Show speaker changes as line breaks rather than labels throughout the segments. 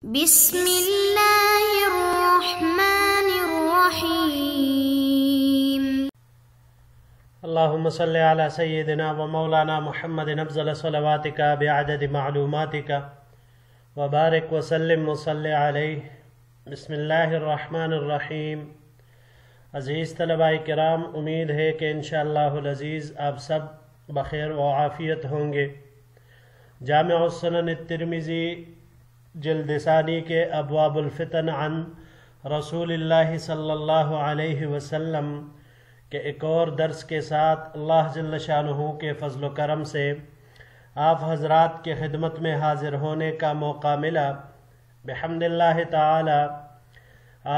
بسم اللہ الرحمن الرحیم
اللہم صلی علی سیدنا و مولانا محمد افضل صلواتک بعدد معلوماتک وبارک وسلم وصلی علیہ. بسم اللہ الرحمن الرحیم. عزیز طلباء کرام، امید ہے کہ انشاءاللہ العزیز آپ سب بخیر و عافیت ہوں گے. جامع السنن الترمذی جلد ثانی کے ابواب الفتن عن رسول اللہ صلی اللہ علیہ وسلم کے ایک اور درس کے ساتھ اللہ جل شانہ کے فضل و کرم سے آپ حضرات کے خدمت میں حاضر ہونے کا موقع ملا. بحمد اللہ تعالی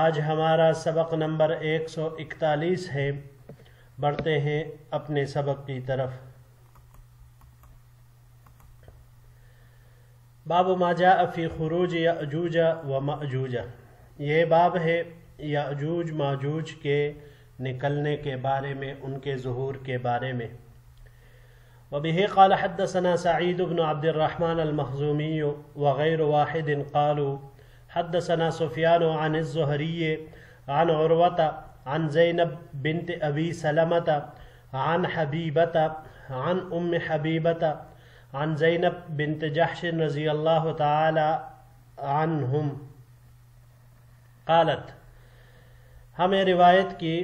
آج ہمارا سبق نمبر 141 ہے. بڑھتے ہیں اپنے سبق کی طرف. باب ما جاء فی خروج یأجوج و مأجوج. یہ باب ہے یأجوج ماجوج کے نکلنے کے بارے میں، ان کے ظہور کے بارے میں. وبه قال حدثنا سعید بن عبد الرحمن المخزومی وغیر واحد قالوا حدثنا سفیان عن الزہری عن عروة عن زینب بنت ابی سلمة عن حبیبة عن ام حبیبة عن زینب بنت جحش رضی اللہ تعالی عنہم قالت. ہمیں روایت کی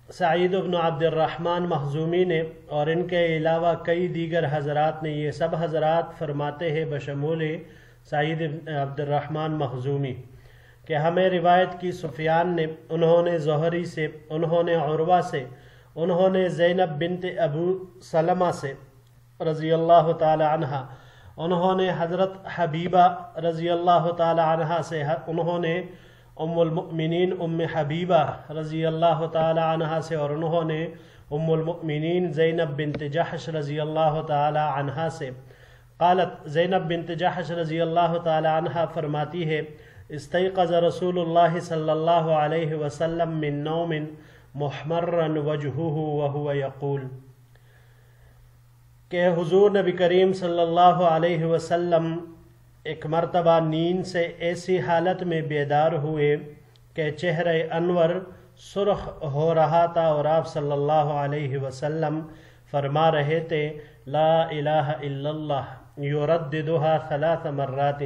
سعید بن عبد الرحمن مخزومی نے، اور ان کے علاوہ کئی دیگر حضرات نے. یہ سب حضرات فرماتے ہیں بشمول سعید بن عبد الرحمن مخزومی کہ ہمیں روایت کی سفیان نے، انہوں نے زہری سے، انہوں نے عروہ سے، انہوں نے زینب بنت ابو سلمہ سے رضی اللہ تعالی عنہ، انہوں نے حضرت حبیبہ رضی اللہ تعالی عنہ سے، انہوں نے ام المؤمنین ام حبیبہ رضی اللہ تعالی عنہ سے، اور انہوں نے ام المؤمنین زینب بنت جحش رضی اللہ تعالی عنہ سے. قالت. زینب بنت جحش رضی اللہ تعالی عنہ فرماتی ہے: استيقظ رسول اللہ صلی اللہ علیہ وسلم من نوم محمرا وجهه وهو يقول کہ حضور نبی کریم صلی اللہ علیہ وسلم ایک مرتبہ نیند سے ایسی حالت میں بیدار ہوئے کہ چہرہ انور سرخ ہو رہا تھا، اور آپ صلی اللہ علیہ وسلم فرما رہے تھے: لا الہ الا اللہ یرددها 3 مرات.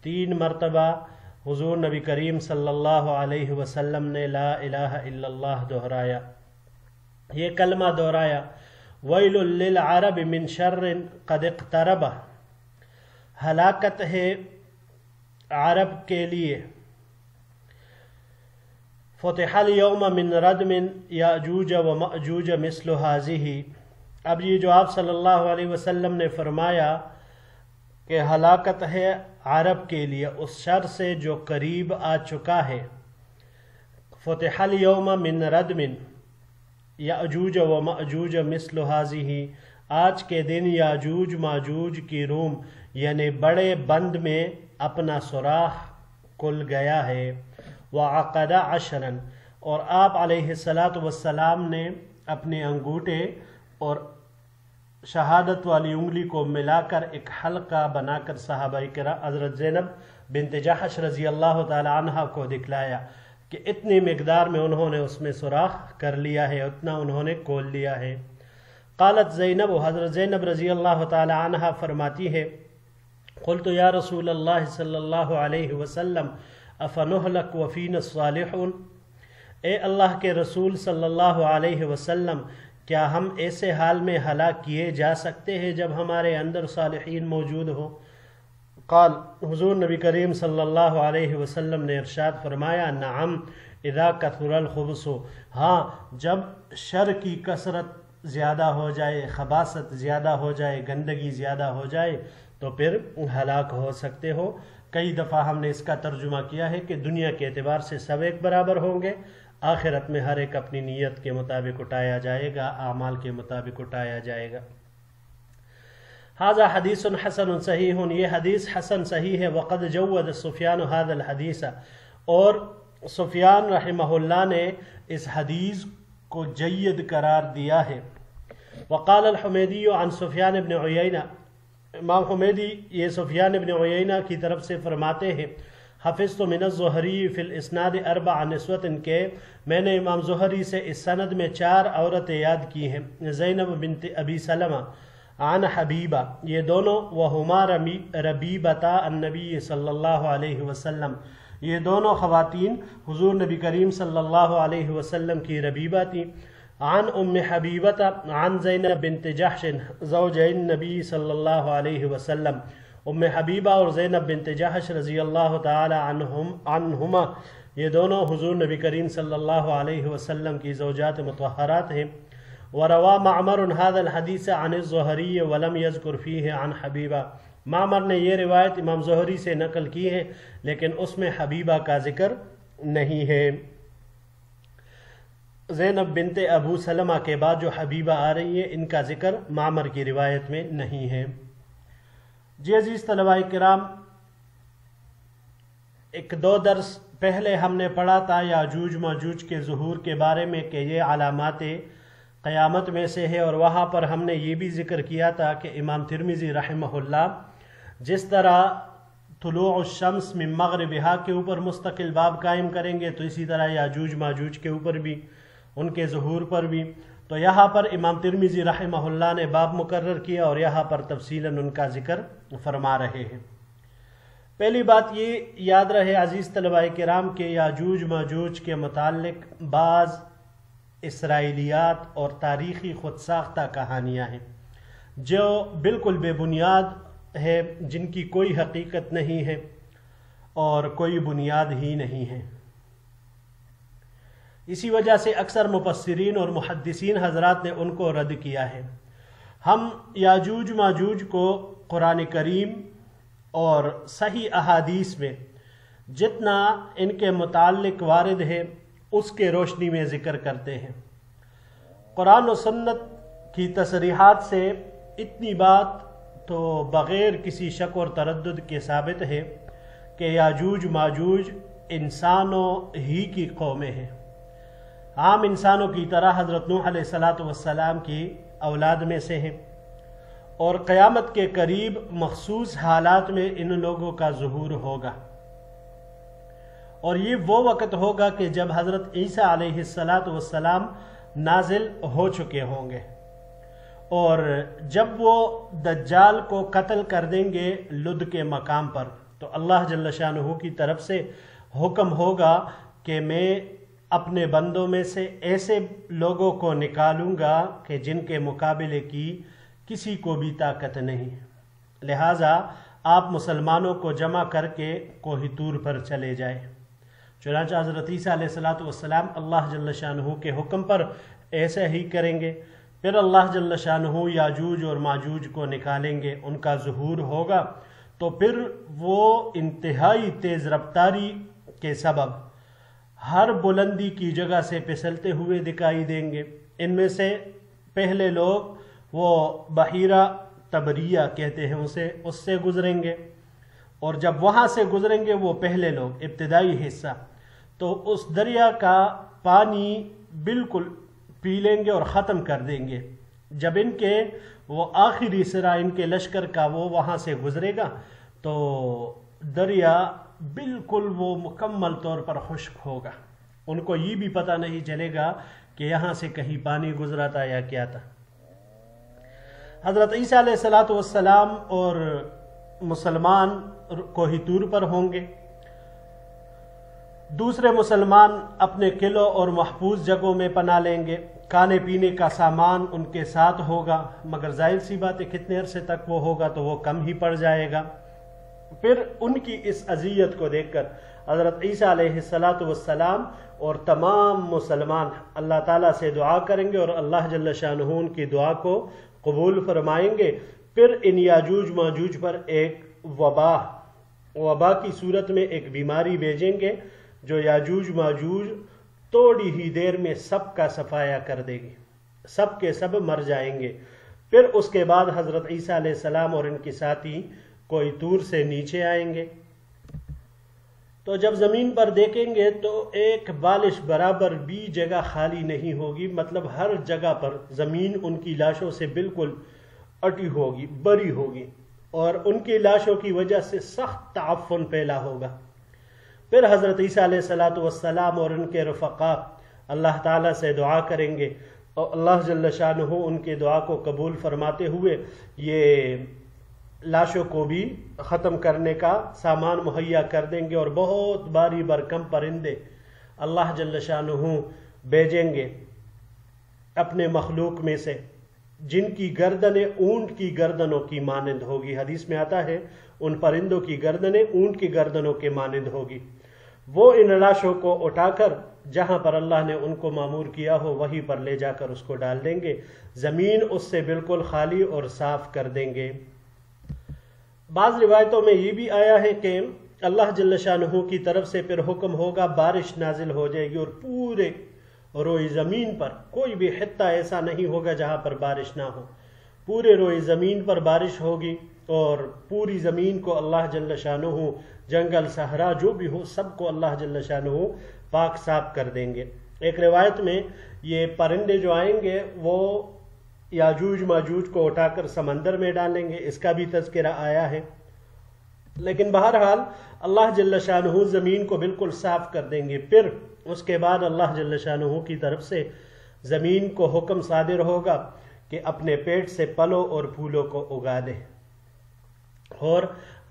3 مرتبہ حضور نبی کریم صلی اللہ علیہ وسلم نے لا الہ الا اللہ دہرایا، یہ کلمہ دہرایا. ویل للعرب من شر قد اقترب. ہلاکت ہے عرب کے لیے. فتح اليوم من ردم یاجوج و ماجوج مثل هذه. اب یہ جو آپ صلی اللہ علیہ وسلم نے فرمایا کہ ہلاکت ہے عرب کے لیے اس شر سے جو قریب آ چکا ہے. فتح اليوم من ردم یاجوج و ماجوج مثل هذه. آج کے دن یاجوج ماجوج کی روم یعنی بڑے بند میں اپنا سوراخ کھل گیا ہے. وعقد 10. اور آپ علیہ السلام نے اپنے انگوٹھے اور شہادت والی انگلی کو ملا کر ایک حلقہ بنا کر صحابہ کرام حضرت زینب بنت جحش رضی اللہ تعالی عنہ کو دکھلایا کہ اتنی مقدار میں انہوں نے اس میں سوراخ کر لیا ہے، اتنا انہوں نے کھول لیا ہے. قالت زینب. حضرت زینب رضی اللہ تعالی عنہ فرماتی ہے: قلت یا رسول اللہ صلی اللہ علیہ وسلم افنہلک وفینا الصالحون. اے اللہ کے رسول صلی اللہ علیہ وسلم، کیا ہم ایسے حال میں ہلاک کیے جا سکتے ہیں جب ہمارے اندر صالحین موجود ہوں؟ قال. حضور نبی کریم صلی اللہ علیہ وسلم نے ارشاد فرمایا: نعم اذا کثر الخبث. ہاں، جب شر کی کثرت زیادہ ہو جائے، خباثت زیادہ ہو جائے، گندگی زیادہ ہو جائے تو پھر ہلاک ہو سکتے ہو. کئی دفعہ ہم نے اس کا ترجمہ کیا ہے کہ دنیا کے اعتبار سے سب ایک برابر ہوں گے، آخرت میں ہر ایک اپنی نیت کے مطابق اٹھایا جائے گا، اعمال کے مطابق اٹھایا جائے گا. ھذا حدیث حسن صحیح. یہ حدیث حسن صحیح ہے. وقد جود سفیان ھذا الحدیث. اور سفیان رحمہ اللہ نے اس حدیث کو جید قرار دیا ہے. وقال الحمیدی عن سفیان بن عیینہ. امام حمیدی یہ سفیان بن عیینہ کی طرف سے فرماتے ہیں حفظت من الزہری فی الاسناد اربع نسوۃ کے میں نے امام زہری سے اس سند میں 4 عورتیں یاد کی ہیں، زینب بنت ابی سلمہ عن حبیبہ، یہ دونوں وہما ربیبتا النبی صلی اللہ علیہ وسلم، یہ دونوں خواتین حضور نبی کریم صلی اللہ علیہ وسلم کی ربیبہ تھیں، عن ام حبیبہ عن زینب بنت جحش زوجین نبی صلی اللہ علیہ وسلم، ام حبیبہ اور زینب بنت جحش رضی اللہ تعالی عنہما یہ دونوں حضور نبی کریم صلی اللہ علیہ وسلم کی زوجات مطہرات ہیں۔ وروا معمر هذا الحدیث عن الزہری ولم یذکر فیہ عن حبیبہ، معمر نے یہ روایت امام زہری سے نقل کی ہے لیکن اس میں حبیبہ کا ذکر نہیں ہے۔ زینب بنت ابو سلمہ کے بعد جو حبیبہ آ رہی ہے ان کا ذکر معمر کی روایت میں نہیں ہے۔ جی عزیز طلباء کرام، 1-2 درس پہلے ہم نے پڑھا تھا یاجوج ماجوج کے ظہور کے بارے میں کہ یہ علامات قیامت میں سے ہے، اور وہاں پر ہم نے یہ بھی ذکر کیا تھا کہ امام ترمذی رحمہ اللہ جس طرح طلوع الشمس من مغربہا کے اوپر مستقل باب قائم کریں گے تو اسی طرح یاجوج ماجوج کے اوپر بھی، ان کے ظہور پر بھی، تو یہاں پر امام ترمذی رحمہ اللہ نے باب مقرر کیا اور یہاں پر تفصیلاً ان کا ذکر فرما رہے ہیں۔ پہلی بات یہ یاد رہے عزیز طلباء کرام کہ یاجوج ماجوج کے متعلق بعض اسرائیلیات اور تاریخی خود ساختہ کہانیاں ہیں جو بالکل بے بنیاد ہے، جن کی کوئی حقیقت نہیں ہے اور کوئی بنیاد ہی نہیں ہے۔ اسی وجہ سے اکثر مفسرین اور محدثین حضرات نے ان کو رد کیا ہے۔ ہم یاجوج ماجوج کو قرآن کریم اور صحیح احادیث میں جتنا ان کے متعلق وارد ہے اس کے روشنی میں ذکر کرتے ہیں۔ قرآن و سنت کی تصریحات سے اتنی بات تو بغیر کسی شک اور تردد کے ثابت ہے کہ یاجوج ماجوج انسانوں ہی کی قومیں ہیں، عام انسانوں کی طرح حضرت نوح علیہ السلام کی اولاد میں سے ہیں، اور قیامت کے قریب مخصوص حالات میں ان لوگوں کا ظہور ہوگا، اور یہ وہ وقت ہوگا کہ جب حضرت عیسیٰ علیہ السلام نازل ہو چکے ہوں گے، اور جب وہ دجال کو قتل کر دیں گے لد کے مقام پر تو اللہ جل شانہ کی طرف سے حکم ہوگا کہ میں اپنے بندوں میں سے ایسے لوگوں کو نکالوں گا کہ جن کے مقابلے کی کسی کو بھی طاقت نہیں، لہٰذا آپ مسلمانوں کو جمع کر کے کوہ طور پر چلے جائیں۔ چنانچہ حضرت عیسیٰ علیہ السلام اللہ جل شانہ کے حکم پر ایسے ہی کریں گے، پھر اللہ جل شانہ یاجوج اور ماجوج کو نکالیں گے، ان کا ظہور ہوگا، تو پھر وہ انتہائی تیز رفتاری کے سبب ہر بلندی کی جگہ سے پھسلتے ہوئے دکھائی دیں گے۔ ان میں سے پہلے لوگ وہ بحیرہ تبریہ کہتے ہیں اسے، اس سے گزریں گے، اور جب وہاں سے گزریں گے وہ پہلے لوگ ابتدائی حصہ تو اس دریا کا پانی بالکل پی لیں گے اور ختم کر دیں گے۔ جب ان کے وہ آخری سرا ان کے لشکر کا وہ وہاں سے گزرے گا تو دریا بالکل وہ مکمل طور پر خشک ہوگا، ان کو یہ بھی پتہ نہیں چلے گا کہ یہاں سے کہیں پانی گزرا تھا یا کیا تھا۔ حضرت عیسیٰ علیہ السلام اور مسلمان کوہ طور پر ہوں گے، دوسرے مسلمان اپنے قلعوں اور محفوظ جگہوں میں پناہ لیں گے، کھانے پینے کا سامان ان کے ساتھ ہوگا، مگر ظاہر سی بات ہے کتنے عرصے تک وہ ہوگا تو وہ کم ہی پڑ جائے گا۔ پھر ان کی اس اذیت کو دیکھ کر حضرت عیسیٰ علیہ السلام اور تمام مسلمان اللہ تعالیٰ سے دعا کریں گے اور اللہ جل شانہ ان کی دعا کو قبول فرمائیں گے۔ پھر ان یاجوج ماجوج پر ایک وبا کی صورت میں ایک بیماری بھیجیں گے جو یاجوج ماجوج تھوڑی ہی دیر میں سب کا صفایا کر دے گی، سب کے سب مر جائیں گے۔ پھر اس کے بعد حضرت عیسیٰ علیہ السلام اور ان کے ساتھی کوئی طور سے نیچے آئیں گے، تو جب زمین پر دیکھیں گے تو ایک بالش برابر بھی جگہ خالی نہیں ہوگی، مطلب ہر جگہ پر زمین ان کی لاشوں سے بالکل اٹی ہوگی، بری ہوگی، اور ان کی لاشوں کی وجہ سے سخت تعفن پھیلا ہوگا۔ پھر حضرت عیسیٰ علیہ الصلوۃ والسلام اور ان کے رفقا اللہ تعالیٰ سے دعا کریں گے اور اللہ جل شانہ ان کے دعا کو قبول فرماتے ہوئے یہ لاشوں کو بھی ختم کرنے کا سامان مہیا کر دیں گے، اور بہت باری برکم پرندے اللہ جل شانہ بھیجیں گے اپنے مخلوق میں سے، جن کی گردنیں اونٹ کی گردنوں کی مانند ہوگی۔ حدیث میں آتا ہے ان پرندوں کی گردنیں اونٹ کی گردنوں کے مانند ہوگی۔ وہ ان لاشوں کو اٹھا کر جہاں پر اللہ نے ان کو مامور کیا ہو وہیں پر لے جا کر اس کو ڈال دیں گے، زمین اس سے بالکل خالی اور صاف کر دیں گے۔ بعض روایتوں میں یہ بھی آیا ہے کہ اللہ جل شانہ کی طرف سے پھر حکم ہوگا، بارش نازل ہو جائے گی اور پورے روئی زمین پر کوئی بھی خطہ ایسا نہیں ہوگا جہاں پر بارش نہ ہو، پورے روئی زمین پر بارش ہوگی اور پوری زمین کو اللہ جل شانہ جنگل صحرا جو بھی ہو سب کو اللہ جل شانہ پاک صاف کر دیں گے۔ ایک روایت میں یہ پرندے جو آئیں گے وہ یاجوج ماجوج کو اٹھا کر سمندر میں ڈالیں گے، اس کا بھی تذکرہ آیا ہے، لیکن بہرحال اللہ جل شانہ زمین کو بالکل صاف کر دیں گے۔ پھر اس کے بعد اللہ جل شانہ کی طرف سے زمین کو حکم صادر ہوگا کہ اپنے پیٹ سے پھلوں اور پھولوں کو اگا دے اور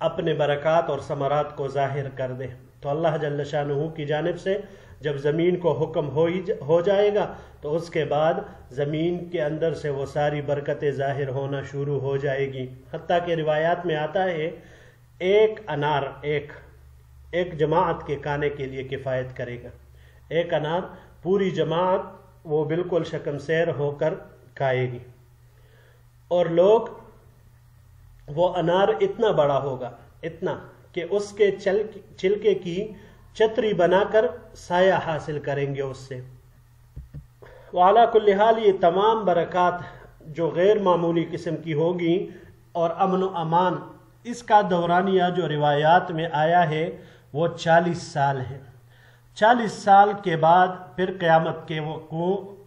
اپنے برکات اور ثمرات کو ظاہر کر دے۔ تو اللہ جل شانہ کی جانب سے جب زمین کو حکم ہو جائے گا تو اس کے بعد زمین کے اندر سے وہ ساری برکتیں ظاہر ہونا شروع ہو جائے گی، حتیٰ کہ روایات میں آتا ہے ایک انار ایک جماعت کے کھانے کے لیے کفایت کرے گا، ایک انار پوری جماعت وہ بالکل شکم سیر ہو کر کھائے گی، اور لوگ وہ انار اتنا بڑا ہوگا، اتنا کہ اس کے چھلکے کی چھتری بنا کر سایہ حاصل کریں گے اس سے۔ وعلیٰ کل حال یہ تمام برکات جو غیر معمولی قسم کی ہوگی اور امن و امان، اس کا دورانیہ جو روایات میں آیا ہے وہ 40 سال ہے۔ 40 سال کے بعد پھر قیامت کے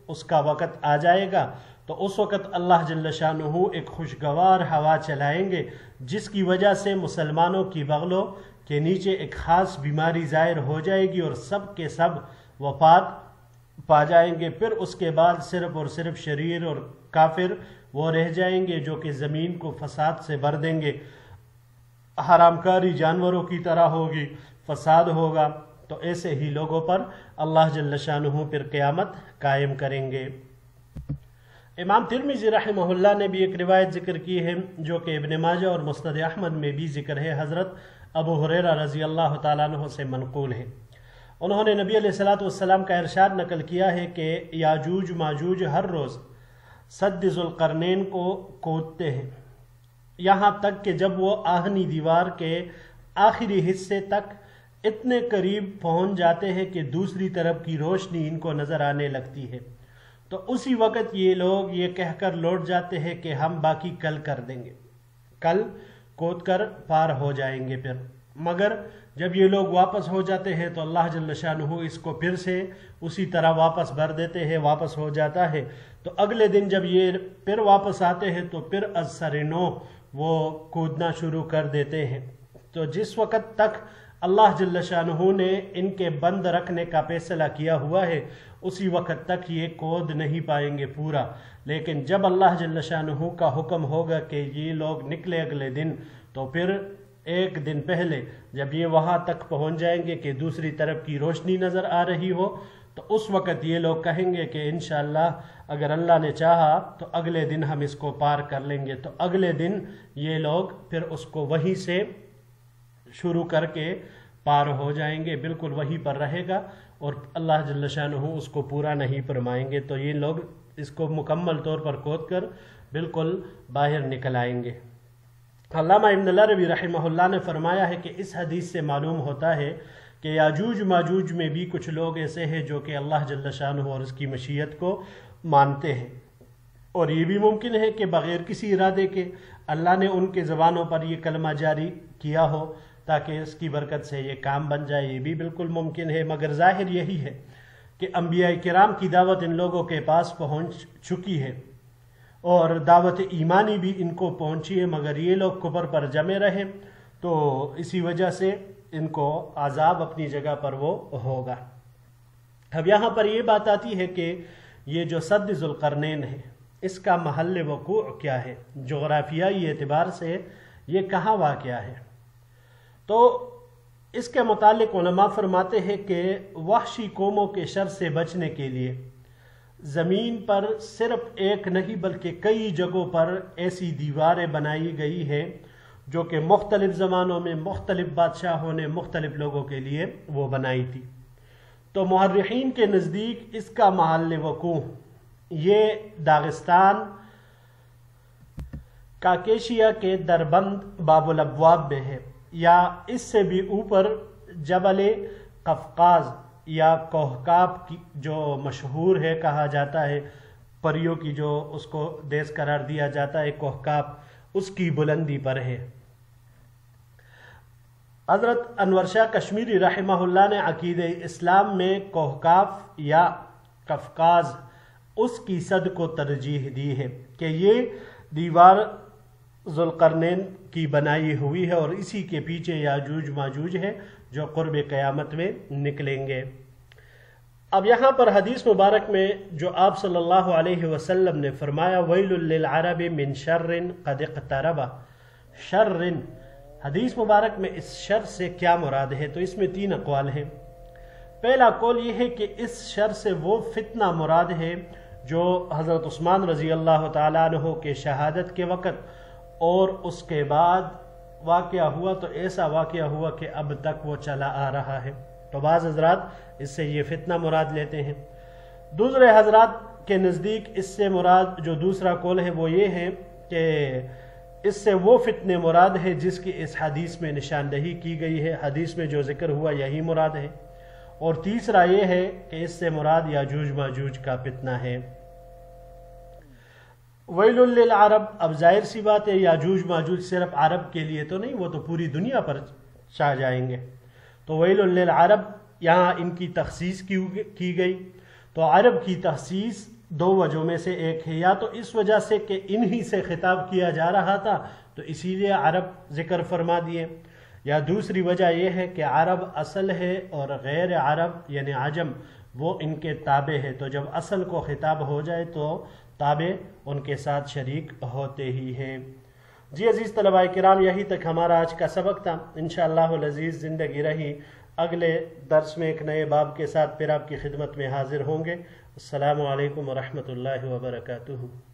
اس کا وقت آ جائے گا، تو اس وقت اللہ جل شانہ ایک خوشگوار ہوا چلائیں گے جس کی وجہ سے مسلمانوں کی بغلوں کے نیچے ایک خاص بیماری ظاہر ہو جائے گی اور سب کے سب وفات پا جائیں گے۔ پھر اس کے بعد صرف اور صرف شریر اور کافر وہ رہ جائیں گے جو کہ زمین کو فساد سے بھر دیں گے، حرام کاری جانوروں کی طرح ہوگی، فساد ہوگا، تو ایسے ہی لوگوں پر اللہ جل شانہ پھر قیامت قائم کریں گے۔ امام ترمذی رحمہ اللہ نے بھی ایک روایت ذکر کی ہے جو کہ ابن ماجہ اور مسند احمد میں بھی ذکر ہے، حضرت ابو ہریرہ رضی اللہ تعالیٰ عنہ سے منقول ہے۔ انہوں نے نبی علیہ الصلوۃ والسلام کا ارشاد نقل کیا ہے کہ یاجوج ماجوج ہر روز سد ذوالقرنین کو کودتے ہیں، یہاں تک کہ جب وہ آہنی دیوار کے آخری حصے تک اتنے قریب پہنچ جاتے ہیں کہ دوسری طرف کی روشنی ان کو نظر آنے لگتی ہے، تو اسی وقت یہ لوگ یہ کہہ کر لوٹ جاتے ہیں کہ ہم باقی کل کر دیں گے، کل کود کر پار ہو جائیں گے۔ پھر مگر جب یہ لوگ واپس ہو جاتے ہیں تو اللہ جل شانہ اس کو پھر سے اسی طرح واپس بھر دیتے ہیں، واپس ہو جاتا ہے۔ تو اگلے دن جب یہ پھر واپس آتے ہیں تو پھر از سر نو وہ کودنا شروع کر دیتے ہیں۔ تو جس وقت تک اللہ جل شانہ نے ان کے بند رکھنے کا فیصلہ کیا ہوا ہے اسی وقت تک یہ کود نہیں پائیں گے پورا، لیکن جب اللہ جل شانہ کا حکم ہوگا کہ یہ لوگ نکلے اگلے دن، تو پھر ایک دن پہلے جب یہ وہاں تک پہنچ جائیں گے کہ دوسری طرف کی روشنی نظر آ رہی ہو، تو اس وقت یہ لوگ کہیں گے کہ انشاءاللہ اگر اللہ نے چاہا تو اگلے دن ہم اس کو پار کر لیں گے۔ تو اگلے دن یہ لوگ پھر اس کو وہیں سے شروع کر کے پار ہو جائیں گے، بالکل وہیں پر رہے گا اور اللہ جل شانہ اس کو پورا نہیں فرمائیں گے، تو یہ لوگ اس کو مکمل طور پر کود کر بالکل باہر نکل آئیں گے۔ علامہ ابن العربی رحمہ اللہ نے فرمایا ہے کہ اس حدیث سے معلوم ہوتا ہے کہ یاجوج ماجوج میں بھی کچھ لوگ ایسے ہیں جو کہ اللہ جل شانہ اور اس کی مشیت کو مانتے ہیں، اور یہ بھی ممکن ہے کہ بغیر کسی ارادے کے اللہ نے ان کے زبانوں پر یہ کلمہ جاری کیا ہو تاکہ اس کی برکت سے یہ کام بن جائے، یہ بھی بالکل ممکن ہے۔ مگر ظاہر یہی ہے کہ انبیاء کرام کی دعوت ان لوگوں کے پاس پہنچ چکی ہے اور دعوت ایمانی بھی ان کو پہنچی ہے، مگر یہ لوگ کفر پر جمے رہے، تو اسی وجہ سے ان کو عذاب اپنی جگہ پر وہ ہوگا۔ اب یہاں پر یہ بات آتی ہے کہ یہ جو سد ذوالقرنین ہے اس کا محل وقوع کیا ہے، جغرافیائی اعتبار سے یہ کہاں واقع ہے؟ تو اس کے متعلق علماء فرماتے ہیں کہ وحشی قوموں کے شر سے بچنے کے لیے زمین پر صرف ایک نہیں بلکہ کئی جگہوں پر ایسی دیواریں بنائی گئی ہیں جو کہ مختلف زمانوں میں مختلف بادشاہوں نے مختلف لوگوں کے لیے وہ بنائی تھی۔ تو محرخین کے نزدیک اس کا محل وقوع یہ داغستان کاکیشیا کے دربند باب الابواب میں ہے، یا اس سے بھی اوپر جبل قفقاز یا کوہکاپ کی جو مشہور ہے، کہا جاتا ہے پریوں کی جو اس کو دیس قرار دیا جاتا ہے کوہکاپ، اس کی بلندی پر ہے۔ حضرت انور شاہ کشمیری رحمہ اللہ نے عقیدہ اسلام میں کوہکاف یا قفقاز اس کی صد کو ترجیح دی ہے کہ یہ دیوار ذوالقرنین کی بنائی ہوئی ہے اور اسی کے پیچھے یاجوج ماجوج ہے جو قرب قیامت میں نکلیں گے۔ اب یہاں پر حدیث مبارک میں جو آپ صلی اللہ علیہ وسلم نے فرمایا ویل للعرب من شر قد اقترب، شر، حدیث مبارک میں اس شر سے کیا مراد ہے؟ تو اس میں 3 اقوال ہیں۔ پہلا قول یہ ہے کہ اس شر سے وہ فتنہ مراد ہے جو حضرت عثمان رضی اللہ تعالیٰ عنہ کے شہادت کے وقت اور اس کے بعد واقعہ ہوا، تو ایسا واقعہ ہوا کہ اب تک وہ چلا آ رہا ہے۔ تو بعض حضرات اس سے یہ فتنہ مراد لیتے ہیں۔ دوسرے حضرات کے نزدیک اس سے مراد جو دوسرا قول ہے وہ یہ ہے کہ اس سے وہ فتنے مراد ہے جس کی اس حدیث میں نشاندہی کی گئی ہے، حدیث میں جو ذکر ہوا یہی مراد ہے۔ اور تیسرا یہ ہے کہ اس سے مراد یاجوج ماجوج کا فتنہ ہے۔ ویل للعرب، اب ظاہر سی بات ہے یاجوج ماجوج صرف عرب کے لیے تو نہیں، وہ تو پوری دنیا پر چھا جائیں گے۔ تو ویل للعرب یہاں ان کی تخصیص کی گئی۔ تو عرب کی تخصیص 2 وجہوں میں سے ایک ہے، یا تو اس وجہ سے کہ انہی سے خطاب کیا جا رہا تھا تو اسی لیے عرب ذکر فرما دیے، یا دوسری وجہ یہ ہے کہ عرب اصل ہے اور غیر عرب یعنی عجم وہ ان کے تابع ہے، تو جب اصل کو خطاب ہو جائے تو تابع ان کے ساتھ شریک ہوتے ہی ہیں۔ جی عزیز طلباء کرام، یہی تک ہمارا آج کا سبق تھا۔ انشاءاللہ العزیز زندگی رہی اگلے درس میں ایک نئے باب کے ساتھ پھر آپ کی خدمت میں حاضر ہوں گے۔ السلام علیکم ورحمۃ اللہ وبرکاتہ۔